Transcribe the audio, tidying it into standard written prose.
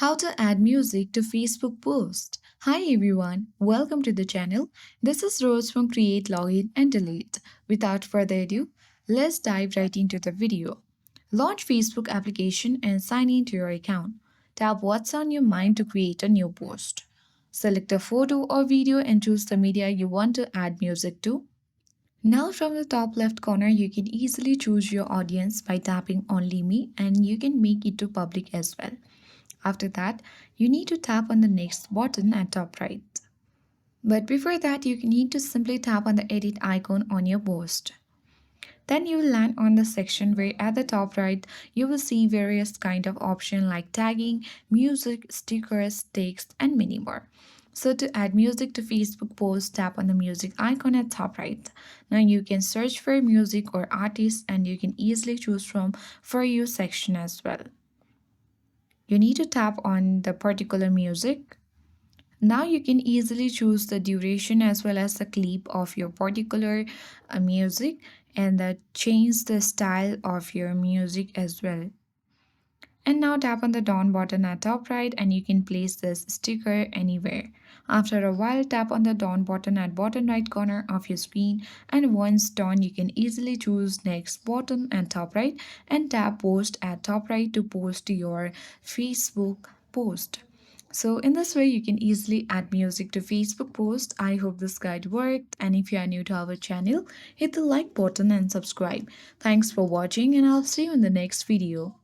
How to add music to Facebook post. Hi everyone, welcome to the channel. This is Rose from Create, Login and Delete. Without further ado, let's dive right into the video. Launch Facebook application and sign into your account. Tap what's on your mind to create a new post. Select a photo or video and choose the media you want to add music to. Now from the top left corner, you can easily choose your audience by tapping only me and you can make it to public as well. After that, you need to tap on the next button at top right. But before that, you need to simply tap on the edit icon on your post. Then you will land on the section where at the top right, you will see various kind of options like tagging, music, stickers, text, and many more. So to add music to Facebook post, tap on the music icon at top right. Now you can search for music or artists and you can easily choose from For You section as well. You need to tap on the particular music. Now you can easily choose the duration as well as the clip of your particular music and change the style of your music as well. And now tap on the down button at top right and you can place this sticker anywhere. After a while, tap on the down button at bottom right corner of your screen and once done, you can easily choose next button at top right and tap post at top right to post your Facebook post. So in this way, you can easily add music to Facebook post. I hope this guide worked and if you are new to our channel, hit the like button and subscribe. Thanks for watching and I'll see you in the next video.